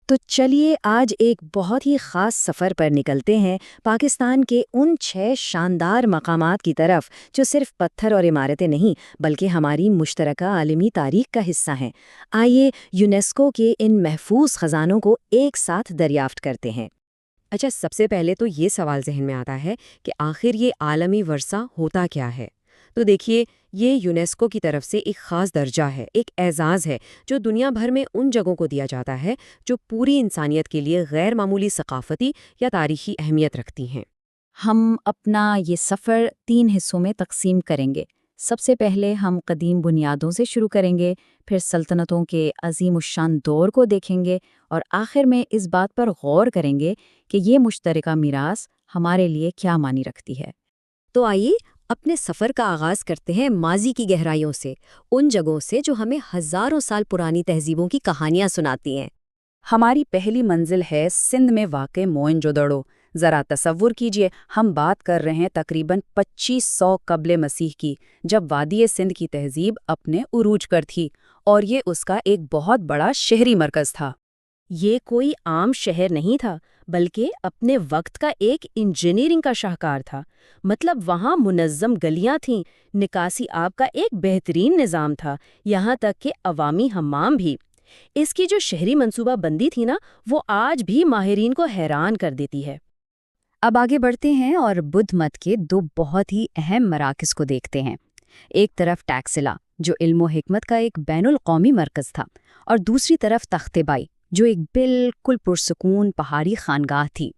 تو چلیے آج ایک بہت ہی خاص سفر پر نکلتے ہیں پاکستان کے ان 6 شاندار مقامات کی طرف جو صرف پتھر اور عمارتیں نہیں بلکہ ہماری مشترکہ عالمی تاریخ کا حصہ ہیں۔ آئیے یونیسکو کے ان محفوظ خزانوں کو ایک ساتھ دریافت کرتے ہیں۔ اچھا، سب سے پہلے تو یہ سوال ذہن میں آتا ہے کہ آخر یہ عالمی ورثہ ہوتا کیا ہے؟ تو دیکھیے، یہ یونیسکو کی طرف سے ایک خاص درجہ ہے، ایک اعزاز ہے جو دنیا بھر میں ان جگہوں کو دیا جاتا ہے جو پوری انسانیت کے لیے غیر معمولی ثقافتی یا تاریخی اہمیت رکھتی ہیں۔ ہم اپنا یہ سفر 3 حصوں میں تقسیم کریں گے۔ سب سے پہلے ہم قدیم بنیادوں سے شروع کریں گے، پھر سلطنتوں کے عظیم الشان دور کو دیکھیں گے اور آخر میں اس بات پر غور کریں گے کہ یہ مشترکہ میراث ہمارے لیے کیا معنی رکھتی ہے۔ تو آئیے اپنے سفر کا آغاز کرتے ہیں ماضی کی گہرائیوں سے، ان جگہوں سے جو ہمیں ہزاروں سال پرانی تہذیبوں کی کہانیاں سناتی ہیں۔ ہماری پہلی منزل ہے سندھ میں واقع موئن-جو-دڑو۔ ذرا تصور کیجئے، ہم بات کر رہے ہیں تقریباً 2500 قبل مسیح کی، جب وادی سندھ کی تہذیب اپنے عروج پر تھی، اور یہ اس کا ایک بہت بڑا شہری مرکز تھا۔ یہ کوئی عام شہر نہیں تھا، بلکہ اپنے وقت کا ایک انجینئرنگ کا شاہکار تھا۔ مطلب وہاں منظم گلیاں تھیں، نکاسی آب کا ایک بہترین نظام تھا، یہاں تک کہ عوامی حمام بھی۔ اس کی جو شہری منصوبہ بندی تھی نا، وہ آج بھی ماہرین کو حیران کر دیتی ہے۔ اب آگے بڑھتے ہیں اور بدھ مت کے 2 بہت ہی اہم مراکز کو دیکھتے ہیں۔ ایک طرف ٹیکسلا، جو علم و حکمت کا ایک بین الاقوامی مرکز تھا، اور دوسری طرف تخت بائی، جو ایک بالکل پرسکون پہاڑی خانگاہ تھی۔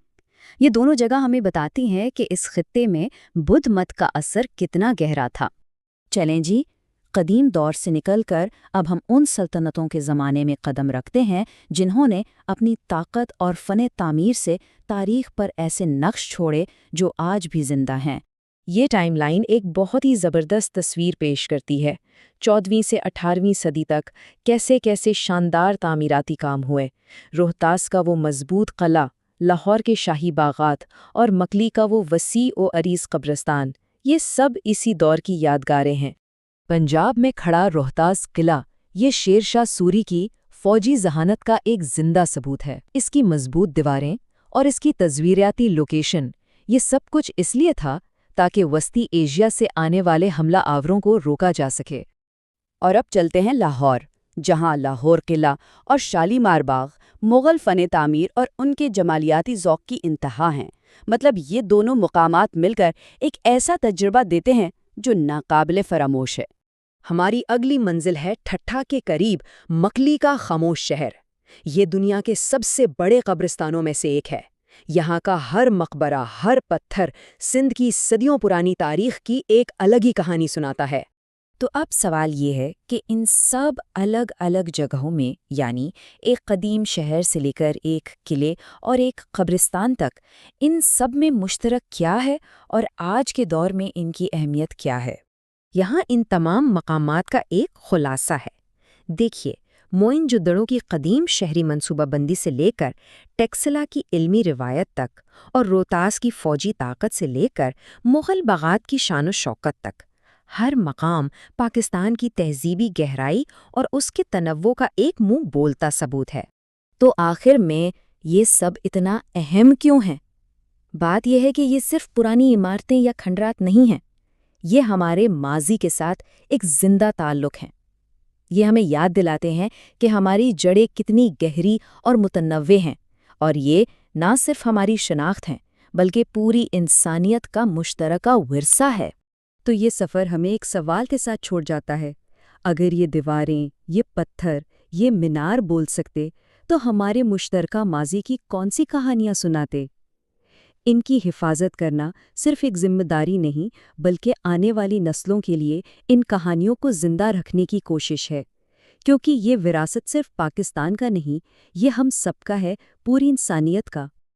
یہ دونوں جگہ ہمیں بتاتی ہیں کہ اس خطے میں بدھ مت کا اثر کتنا گہرا تھا۔ چلیں جی، قدیم دور سے نکل کر اب ہم ان سلطنتوں کے زمانے میں قدم رکھتے ہیں جنہوں نے اپنی طاقت اور فن تعمیر سے تاریخ پر ایسے نقش چھوڑے جو آج بھی زندہ ہیں۔ یہ ٹائم لائن ایک بہت ہی زبردست تصویر پیش کرتی ہے۔ 14ویں سے 18ویں صدی تک کیسے کیسے شاندار تعمیراتی کام ہوئے۔ روہتاس کا وہ مضبوط قلعہ، لاہور کے شاہی باغات اور مکلی کا وہ وسیع و عریض قبرستان، یہ سب اسی دور کی یادگاریں ہیں۔ پنجاب میں کھڑا روہتاس قلعہ یہ شیر شاہ سوری کی فوجی ذہانت کا ایک زندہ ثبوت ہے۔ اس کی مضبوط دیواریں اور اس کی تصویریاتی لوکیشن، یہ سب کچھ اس لیے تھا تاکہ وسطی ایشیا سے آنے والے حملہ آوروں کو روکا جا سکے۔ اور اب چلتے ہیں لاہور، جہاں لاہور قلعہ اور شالیمار باغ مغل فن تعمیر اور ان کے جمالیاتی ذوق کی انتہا ہیں۔ مطلب یہ دونوں مقامات مل کر ایک ایسا تجربہ دیتے ہیں جو ناقابل فراموش ہے۔ ہماری اگلی منزل ہے ٹھٹھہ کے قریب مکلی کا خاموش شہر۔ یہ دنیا کے سب سے بڑے قبرستانوں میں سے ایک ہے۔ یہاں کا ہر مقبرہ، ہر پتھر سندھ کی صدیوں پرانی تاریخ کی ایک الگ ہی کہانی سناتا ہے۔ تو اب سوال یہ ہے کہ ان سب الگ الگ جگہوں میں، یعنی ایک قدیم شہر سے لے کر ایک قلعے اور ایک قبرستان تک، ان سب میں مشترک کیا ہے اور آج کے دور میں ان کی اہمیت کیا ہے؟ یہاں ان تمام مقامات کا ایک خلاصہ ہے۔ دیکھیے، موئن-جو-دڑو کی قدیم شہری منصوبہ بندی سے لے کر ٹیکسلا کی علمی روایت تک، اور روہتاس کی فوجی طاقت سے لے کر مغل باغات کی شان و شوکت تک، ہر مقام پاکستان کی تہذیبی گہرائی اور اس کے تنوع کا ایک منہ بولتا ثبوت ہے۔ تو آخر میں یہ سب اتنا اہم کیوں ہیں؟ بات یہ ہے کہ یہ صرف پرانی عمارتیں یا کھنڈرات نہیں ہیں، یہ ہمارے ماضی کے ساتھ ایک زندہ تعلق ہیں۔ یہ ہمیں یاد دلاتے ہیں کہ ہماری جڑیں کتنی گہری اور متنوع ہیں، اور یہ نہ صرف ہماری شناخت ہیں بلکہ پوری انسانیت کا مشترکہ ورثہ ہے۔ تو یہ سفر ہمیں ایک سوال کے ساتھ چھوڑ جاتا ہے۔ اگر یہ دیواریں، یہ پتھر، یہ مینار بول سکتے، تو ہمارے مشترکہ ماضی کی کون سی کہانیاں سناتے؟ ان کی حفاظت کرنا صرف ایک ذمہ داری نہیں بلکہ آنے والی نسلوں کے لیے ان کہانیوں کو زندہ رکھنے کی کوشش ہے، کیونکہ یہ وراثت صرف پاکستان کا نہیں، یہ ہم سب کا ہے، پوری انسانیت کا۔